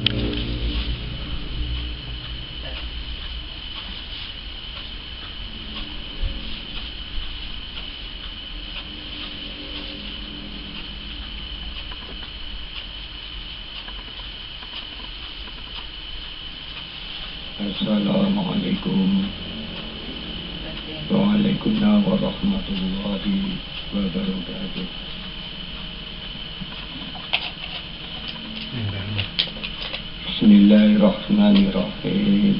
Assalamualaikum Waalaikumsalam warahmatullahi wabarakatuh. Bismillahirrahmanirrahim.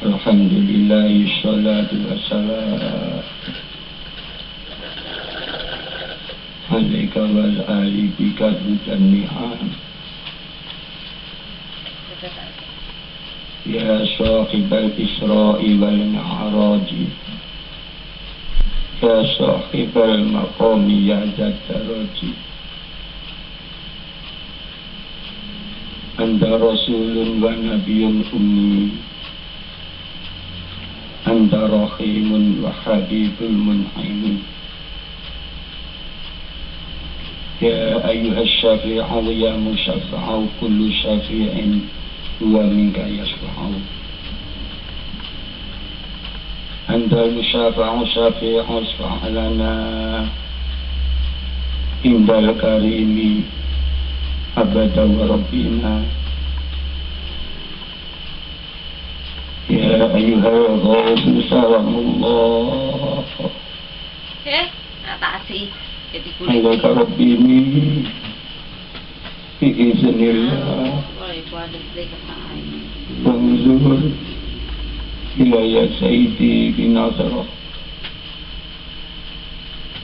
Alhamdulillahi sholatu wassalam alaika wal ali bika hudan ni'am. Ya sahibal Isra'i wal Mi'raji, ya sahibal maqami ya Zaddaraji, Anta rasulun wa nabiyyun ummi, Anta rahimun wa habibul mun'imin. Ya ayyuhas syafi'u ya musyaffa'u kullu syafi'in huwa minka yasfa'u. Anta musyafa'u syafi'u isfa'lana indal karimi abada wa rabbina. Ya ayyuhal ghawfu salamullah atasi jadi alaika rabbini biiznillah wanzur ila ya sayyidi binazarah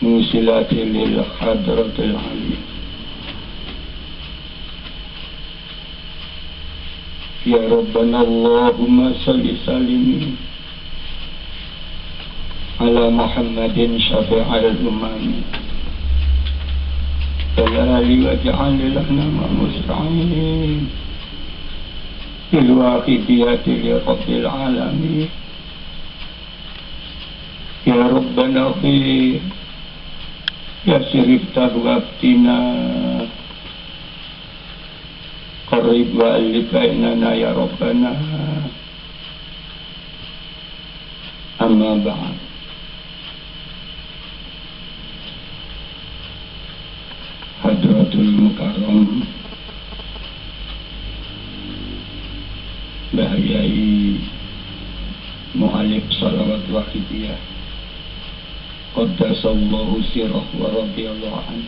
musilati lil hadratil ali. Ya Rabbana Allahumma salli salimi ala Muhammadin syafi'al umami Jalali wa ja'ali lana musta'in bil waqidiyati li rabbil alamin. Ya Rabbana khir ya siriftar waqtina qarib wa alibainana ya Rabbana. Amma ba'd. Hadratul Mukarram Bahayai Mu'alif Salawat Wahidiyah Qaddasallahu sirah wa radiyallahu anhu.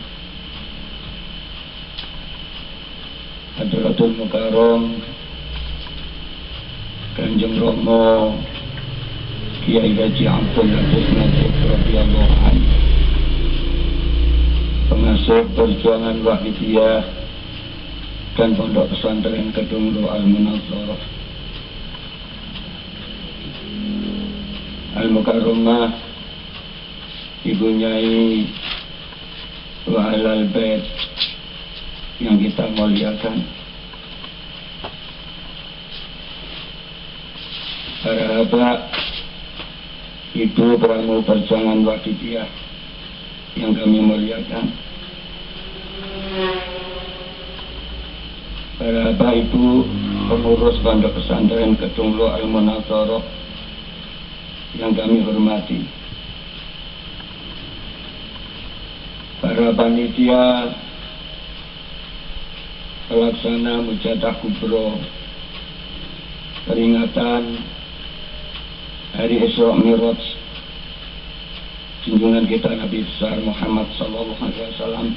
Hadratul Mukarram Kanjeng Rama Kiai Haji Abdul Latif Najib radhiyallahu anhu, pengasuh perjuangan Wahidiyah dan Pondok Pesantren Kedunglo Al-Munazarah. Al-Mukarramah Ibu Nyai wa Ahlal Bait yang kita muliakan, para sahabat Ibu Pramu Perjuangan Wahidiyah yang kami muliakan, para bapak ibu pengurus Pondok Pesantren Kedunglo Al-Munazarah yang kami hormati, para panitia pelaksana Mujadah Kubro peringatan Hari Isra Mi'raj junjungan kita Nabi besar Muhammad sallallahu alaihi wasallam,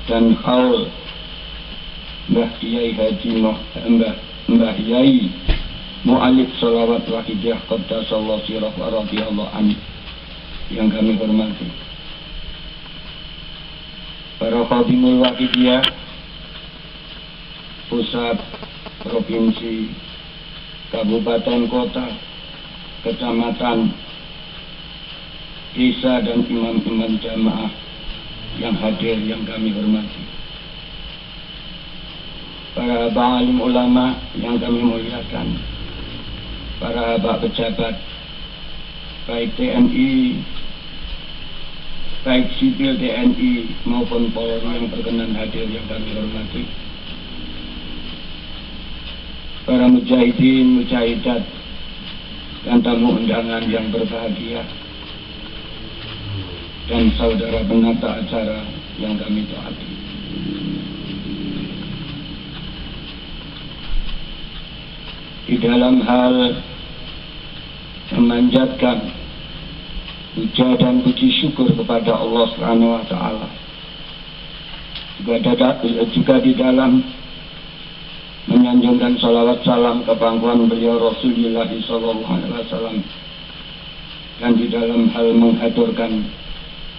dan haul Mbah Kiai Haji Mbah Yai Mu'alif Salawat Wahidiyah Qaddasallahu sirah wa radiyallahu anhu yang kami hormati, para khadimul Wahidiyah pusat, provinsi, kabupaten, kota, kecamatan, desa, dan imam-imam jamaah yang hadir yang kami hormati, para alim ulama yang kami muliakan, para pejabat baik TNI, baik sipil TNI maupun Polri yang berkenan hadir yang kami hormati, para mujahidin, mujahidat, dan tamu undangan yang berbahagia, dan saudara penata acara yang kami taati. Di dalam hal memanjatkan puja dan puji syukur kepada Allah Subhanahu wa taala, juga di dalam menyanjungkan salawat salam ke pangkuan beliau Rasulullah sallallahu alaihi wasallam, dan di dalam hal mengaturkan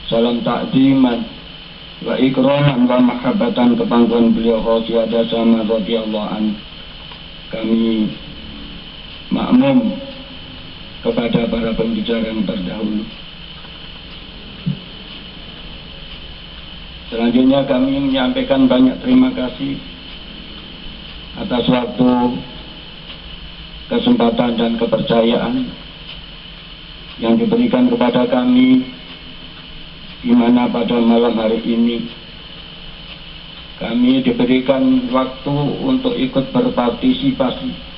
salam takziman wa ikraman wa mahabbatan ke pangkuan beliau Rasulullah sama radhiyallahu an, kami makmum kepada para pembicara yang terdahulu. Selanjutnya kami menyampaikan banyak terima kasih atas waktu, kesempatan dan kepercayaan yang diberikan kepada kami, di mana pada malam hari ini kami diberikan waktu untuk ikut berpartisipasi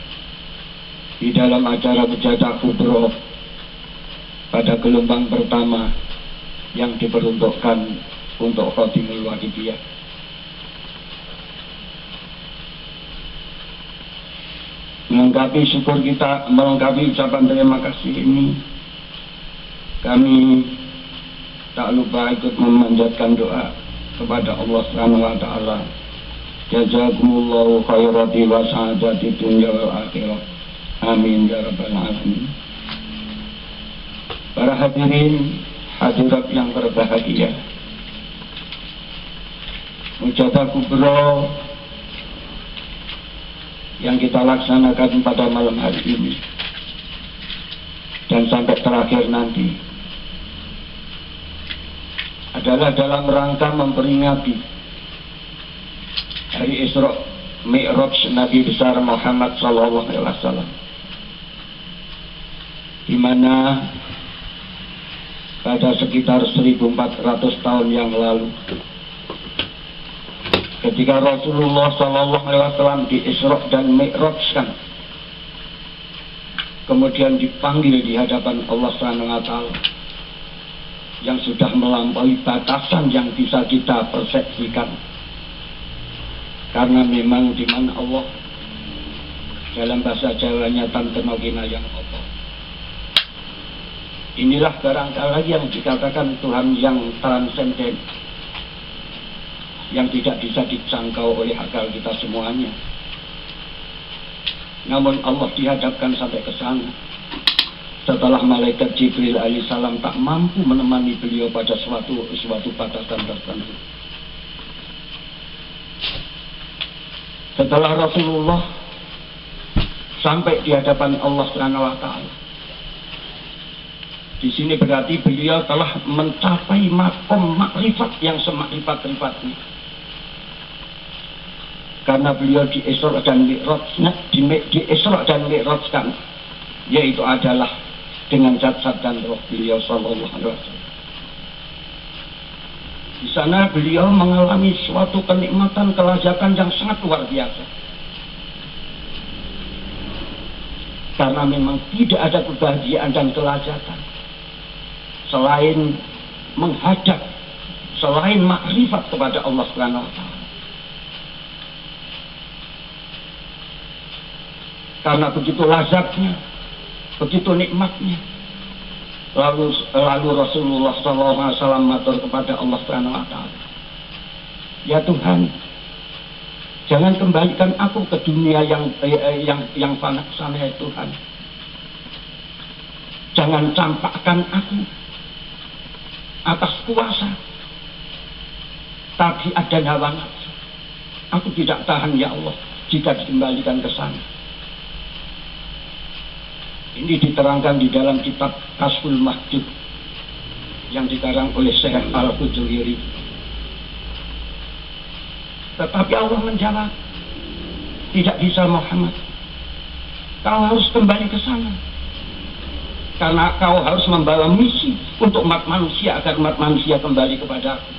di dalam acara Mujadah Kubro pada gelombang pertama yang diperuntukkan untuk Khotimul Wahidiyah. Melengkapi syukur kita, melengkapi ucapan terima kasih ini, kami tak lupa ikut memanjatkan doa kepada Allah Subhanahu wa taala. Jazakumullahu khairati wa sa'adati dunya wal akhirah. Amin ya rabbal alamin. Para hadirin hadirat yang berbahagia, Mujadah Kubro yang kita laksanakan pada malam hari ini dan sampai terakhir nanti adalah dalam rangka memperingati hari Isra Mi'raj Nabi besar Muhammad sallallahu alaihi wasallam, di mana pada sekitar 1400 tahun yang lalu, ketika Rasulullah sallallahu alaihi wasallam di Isra dan Mi'rajkan, kemudian dipanggil di hadapan Allah Subhanahu wa taala yang sudah melampaui batasan yang bisa kita persepsikan. Karena memang di mana Allah, dalam bahasa Jawanya tantenogina yang apa, inilah barangkali yang dikatakan Tuhan yang transenden, yang tidak bisa dijangkau oleh akal kita semuanya. Namun Allah dihadapkan sampai ke sana setelah malaikat Jibril alaihissalam tak mampu menemani beliau pada suatu batasan tertentu. Setelah Rasulullah sampai di hadapan Allah Subhanahu wa taala, di sini berarti beliau telah mencapai makom makrifat yang semakrifat-rifatnya. Karena beliau di Isra dan Mi'rajkan, yaitu adalah dengan jasad dan roh beliau sallallahu alaihi wasallam. Di sana beliau mengalami suatu kenikmatan, kelezatan yang sangat luar biasa. Karena memang tidak ada kebahagiaan dan kelezatan selain menghadap, selain makrifat kepada Allah Subhanahu wa taala. Karena begitu lazatnya, begitu nikmatnya. Lalu Rasulullah SAW matur kepada Allah Subhanahu wa taala, ya Tuhan, jangan kembalikan aku ke dunia yang fana sana ya Tuhan. Jangan campakkan aku atas kuasa tabiat dan hawa nafsu. Aku tidak tahan ya Allah jika dikembalikan ke sana. Ini diterangkan di dalam kitab Kasful Mahjub yang dikarang oleh Syekh Al-Qujuwiri. Tetapi Allah menjawab, tidak bisa Muhammad, kau harus kembali ke sana. karena kau harus membawa misi untuk umat manusia agar umat manusia kembali kepada aku.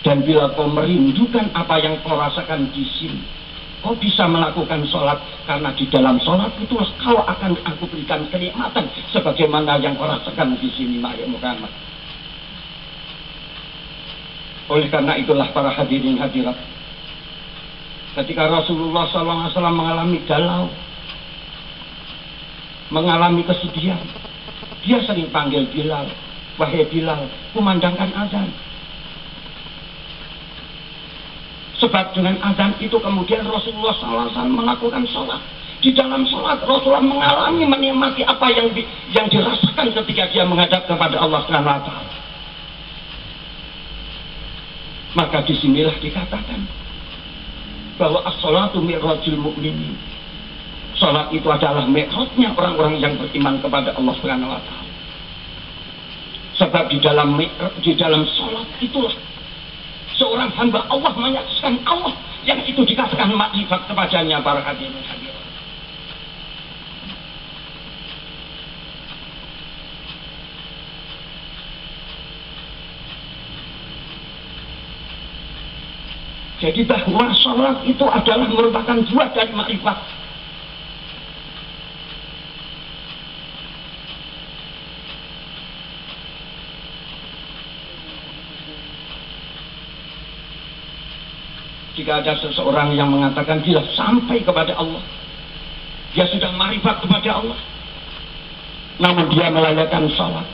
Dan bila kau merindukan apa yang kau rasakan di sini, kau bisa melakukan sholat, karena di dalam sholat itulah kau akan aku berikan kenikmatan sebagaimana yang kau rasakan di sini, Maria Muhammad. Oleh karena itulah para hadirin hadirat, ketika Rasulullah SAW mengalami galau, mengalami kesedihan, dia sering panggil Bilal, wahai Bilal, kumandangkan azan. Sebab dengan azan itu kemudian Rasulullah SAW melakukan sholat. Di dalam sholat Rasulullah mengalami, menikmati apa yang dirasakan ketika dia menghadap kepada Allah SWT. Maka disinilah dikatakan bahwa as-sholatu mi'rajul mu'minin. Sholat itu adalah mi'rajnya orang-orang yang beriman kepada Allah SWT. Sebab di dalam sholat itulah seorang hamba Allah menyaksikan Allah yang itu dikatakan makrifat kepadanya, para hadirin hadirat. Jadi bahwa sholat itu adalah merupakan buah dari makrifat. Jika ada seseorang yang mengatakan dia sampai kepada Allah, dia sudah makrifat kepada Allah, namun dia melalaikan sholat,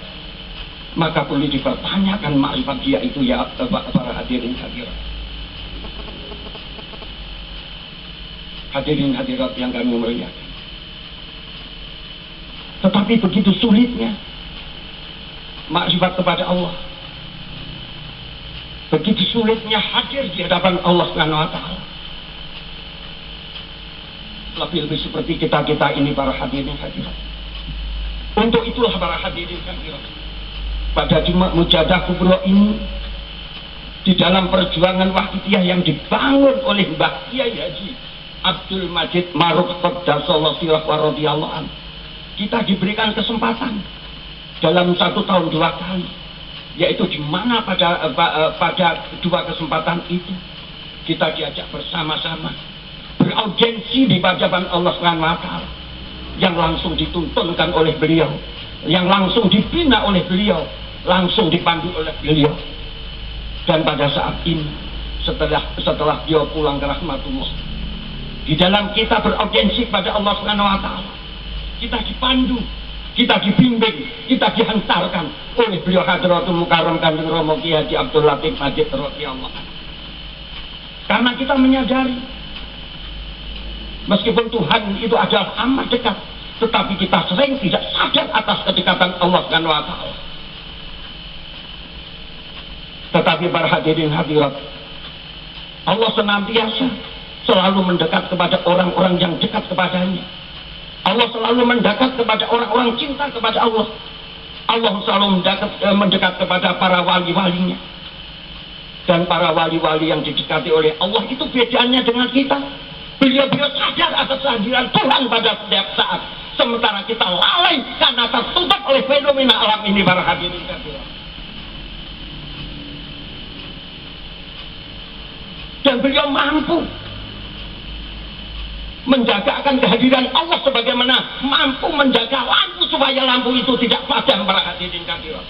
maka perlu dipertanyakan makrifat dia itu, ya para hadirin hadirat. Hadirin hadirat yang kami muliakan. Tetapi begitu sulitnya makrifat kepada Allah, begitu sulitnya hadir di hadapan Allah SWT. Lebih-lebih seperti kita ini, para hadirin hadirat. Untuk itulah para hadirin hadirat, pada Jumat Mujadah Kubro ini, di dalam perjuangan Wahidiyah yang dibangun oleh Mbah Kiai Haji Abdul Majid Maruf Qaddasallahu sirah wa radhiyallahu anhu, kita diberikan kesempatan dalam 1 tahun 2 kali, yaitu di mana pada 2 kesempatan itu kita diajak bersama-sama beraudiensi di hadapan Allah SWT, yang langsung dituntunkan oleh beliau, yang langsung dibina oleh beliau, langsung dipandu oleh beliau. Dan pada saat ini setelah dia pulang ke rahmatullah, di dalam kita beraudiensi pada Allah SWT, kita dipandu, kita dibimbing, kita dihantarkan oleh beliau Hadratul Mukarram Kanjeng Rama Kiai Haji Abdul Latif Majid radhiyallahu anhu. Karena kita menyadari meskipun Tuhan itu adalah amat dekat, tetapi kita sering tidak sadar atas kedekatan Allah SWT. Tetapi para hadirin hadirat, Allah senantiasa selalu mendekat kepada orang-orang yang dekat kepadanya. Allah selalu mendekat kepada orang-orang cinta kepada Allah. Allah selalu mendekat kepada para wali-walinya. Dan para wali-wali yang didekati oleh Allah itu bedanya dengan kita. Beliau-beliau sadar atas kehadiran Tuhan pada setiap saat, sementara kita lalai karena tertutup oleh fenomena alam ini, para hadirin hadirat. Dan beliau mampu menjaga akan kehadiran Allah sebagaimana mampu menjaga lampu supaya lampu itu tidak padam, para hadirin hadirat.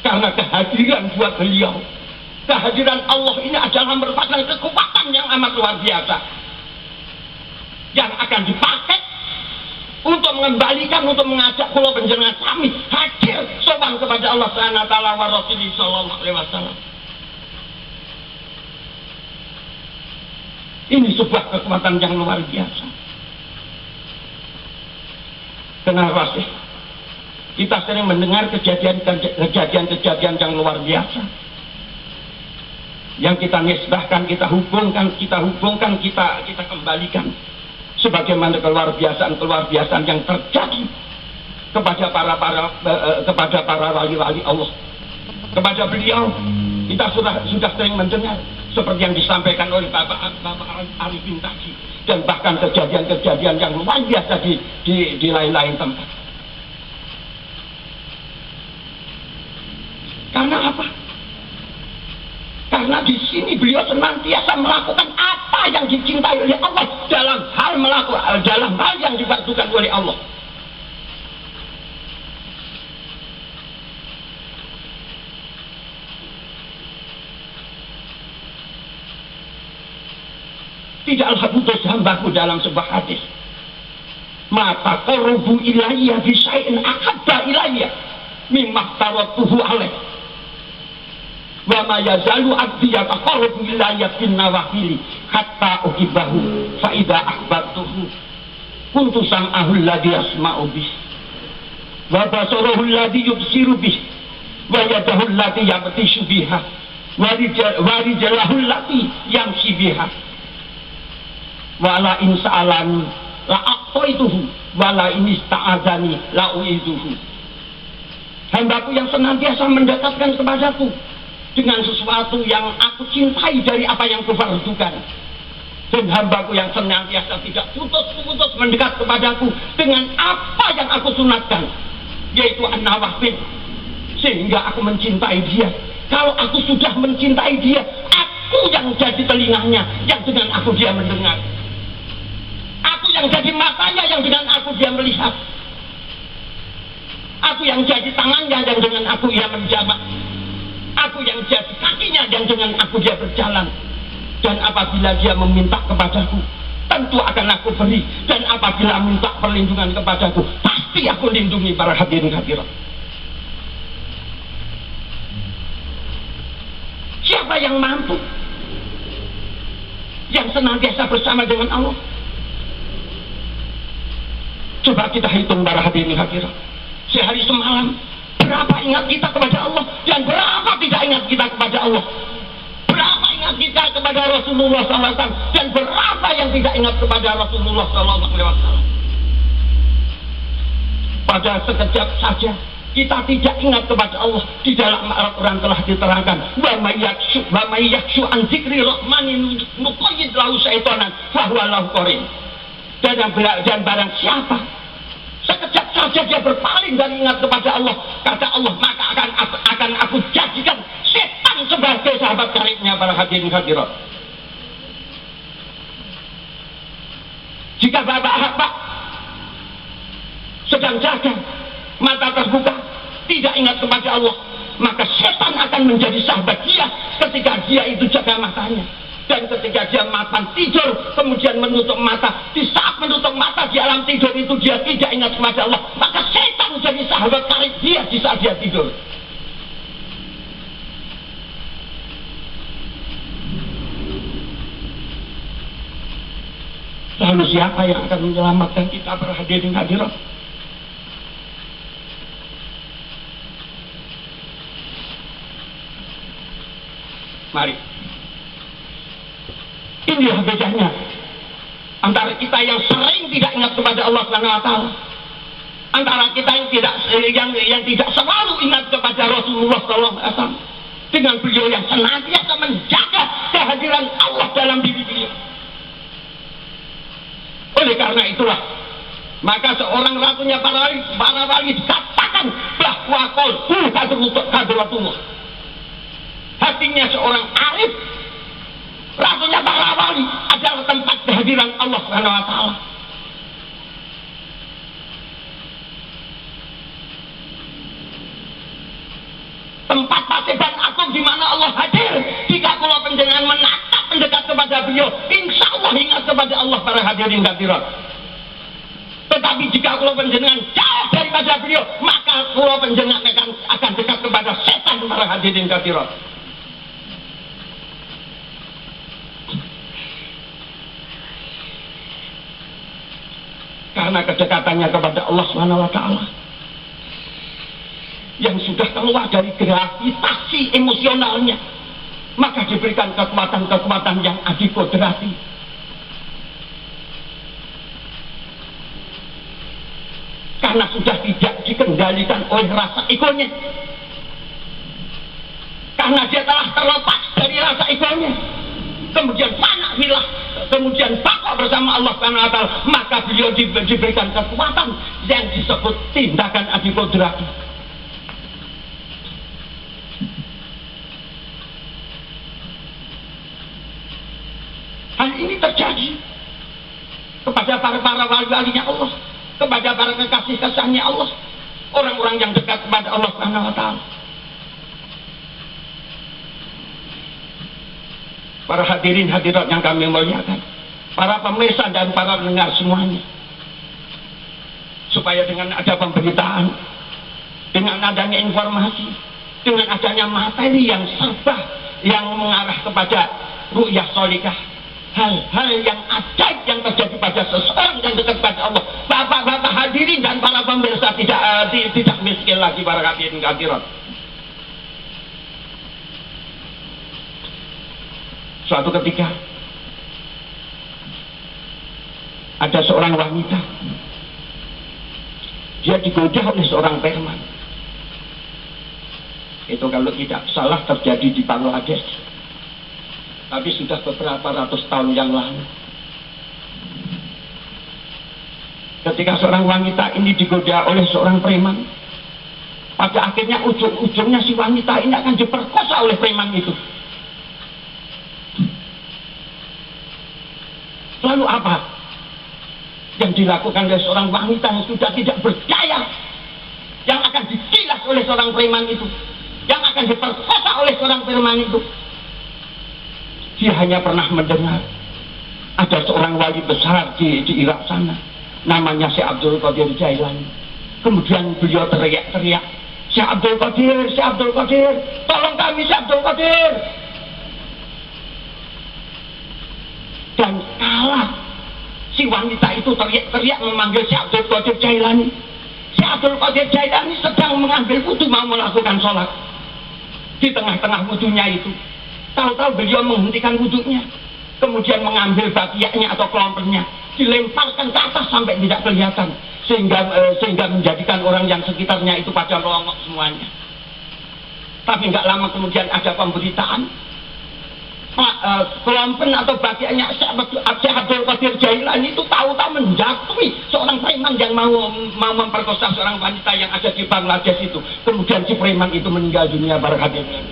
Karena kehadiran buat beliau, kehadiran Allah ini adalah merupakan kekuatan yang amat luar biasa, yang akan dipakai untuk mengembalikan, untuk mengajak kula panjenengan sami hadir sowan kepada Allah Subhanahu wa taala wa Rasulullah sallallahu alaihi wasallam. Ini sebuah kekuatan yang luar biasa. Kenapa sih kita sering mendengar kejadian-kejadian yang luar biasa, yang kita nisbahkan, kita hubungkan, kita kembalikan sebagaimana keluar biasaan yang terjadi kepada para wali-wali Allah, kepada beliau Kita sudah sering mendengar seperti yang disampaikan oleh Bapak Arifin tadi, dan bahkan kejadian-kejadian yang luar biasa di lain-lain tempat. Karena apa? Karena di sini beliau senantiasa melakukan apa yang dicintai oleh Allah dalam hal yang dibantukan oleh Allah. Tidaklah putus hambaku dalam sebuah hadis. Mata qarubu ilayya bi syai'in ahabba ilayya mimma taratuhu alaih. Wa ma yazalu abdi yataqarrabu ilayya bin nawafili hatta uhibbahu fa idza ahbabtuhu kuntu sam'ahu alladhi yasma'u bih wa basarahu alladhi yubsiru bih wa yadahu allati yabtishu biha wa rijlahu allati yamshi biha wala in sa'alani la aqtaituhu wala in ista'adzani la u'iduhu. Hambaku yang senantiasa mendekatkan kepadaku dengan sesuatu yang aku cintai dari apa yang kufardukan, dan hambaku yang senantiasa tidak putus-putus mendekat kepadaku dengan apa yang aku sunatkan, yaitu an-nawafil, sehingga aku mencintai dia. Kalau aku sudah mencintai dia, aku yang jadi telinganya, yang dengan aku dia mendengar. Aku yang jadi matanya, yang dengan aku dia melihat. Aku yang jadi tangannya, yang dengan aku dia menjamak. Aku yang jadi kakinya, yang dengan aku dia berjalan. Dan apabila dia meminta kepadaku, tentu akan aku beri. Dan apabila minta perlindungan kepadaku, pasti aku lindungi para hadirin hadirat. Siapa yang mampu, yang senantiasa bersama dengan Allah? Coba kita hitung para hadirin hadirat. Sehari semalam, berapa ingat kita kepada Allah dan berapa tidak ingat kita kepada Allah? Berapa ingat kita kepada Rasulullah SAW dan berapa yang tidak ingat kepada Rasulullah SAW? Pada sekejap saja kita tidak ingat kepada Allah. Di dalam Al-Quran telah diterangkan, wa may yakshu an dzikri rahmanin nuqayyid lahu syaitanan fa huwa lahu qarin. Dan barang siapa sekejap saja dia berpaling dari ingat kepada Allah, kata Allah, maka akan aku jadikan setan sebagai sahabat karibnya para hadirin hadirat. Jika bapak-bapak sedang jaga, mata terbuka, tidak ingat kepada Allah, maka setan akan menjadi sahabat dia ketika dia itu jaga matanya. Dan ketika dia mapan tidur, kemudian menutup mata, di saat menutup mata di alam tidur itu dia tidak ingat kepada Allah, maka setan menjadi sahabat karib dia di saat dia tidur. Lalu siapa yang akan menyelamatkan kita para hadirin hadirat? Mari. Inilah bedanya antara kita yang sering tidak ingat kepada Allah SWT, antara kita yang tidak selalu ingat kepada Rasulullah SAW, dengan beliau yang senantiasa menjaga kehadiran Allah dalam diri beliau. Oleh karena itulah, maka seorang ratunya para wali dikatakan bahwa qalbu hadratullah, hatinya seorang arif, ratunya para wali adalah tempat kehadiran Allah SWT. Tempat pasiban agung di mana Allah hadir. Jika kula panjenengan menatap mendekat kepada beliau, insya Allah ingat kepada Allah para hadirin hadirat. Tetapi jika kula panjenengan jauh daripada beliau, maka kula panjenengan akan dekat kepada setan para hadirin hadirat. Karena kedekatannya kepada Allah SWT yang sudah keluar dari gravitasi emosionalnya, maka diberikan kekuatan-kekuatan yang adikodrati. Karena sudah tidak dikendalikan oleh rasa egonya, karena dia telah terlepas dari rasa egonya, kemudian fana filah, kemudian baqa bersama Allah Subhanahu wa taala, maka beliau diberikan kekuatan yang disebut tindakan adi kodrat. Hal ini terjadi kepada para wali-walinya Allah, kepada para kekasih-kasihnya Allah, orang-orang yang dekat kepada Allah Subhanahu wa taala. Para hadirin hadirat yang kami muliakan, para pemirsa dan para pendengar semuanya, supaya dengan ada pemberitaan, dengan adanya informasi, dengan adanya materi yang serba yang mengarah kepada ru'yah sholihah, hal-hal yang ajaib yang terjadi pada seseorang yang dekat pada Allah, bapak-bapak hadirin dan para pemirsa tidak miskin lagi para hadirin hadirat. Suatu ketika ada seorang wanita, dia digoda oleh seorang preman. Itu kalau tidak salah terjadi di Bangladesh, tapi sudah beberapa ratus tahun yang lalu. Ketika seorang wanita ini digoda oleh seorang preman, pada akhirnya ujung-ujungnya si wanita ini akan diperkosa oleh preman itu. Lalu apa yang dilakukan oleh seorang wanita yang sudah tidak berdaya, yang akan digilas oleh seorang preman itu, yang akan diperkosa oleh seorang preman itu? Dia hanya pernah mendengar ada seorang wali besar di Irak sana, namanya Syekh Abdul Qadir Jailani. Kemudian beliau teriak-teriak, Syekh Abdul Qadir, Syekh Abdul Qadir, tolong kami Syekh Abdul Qadir. Dan kalah si wanita itu teriak-teriak memanggil Syekh Abdul Qadir Jailani. Syekh Abdul Qadir Jailani sedang mengambil wudu, mau melakukan sholat. Di tengah-tengah wudunya itu, tahu-tahu beliau menghentikan wudunya, kemudian mengambil bagiannya atau kelompernya, dilemparkan ke atas sampai tidak kelihatan, sehingga menjadikan orang yang sekitarnya itu pada melongok semuanya. Tapi nggak lama kemudian ada pemberitaan, kelompen atau bagiannya Syekh Abdul Qadir Jailani itu tahu-tahu menjatuhi seorang preman yang mau memperkosa seorang wanita yang ada di Bangladesh itu. Kemudian si preman itu meninggal dunia para hadirin.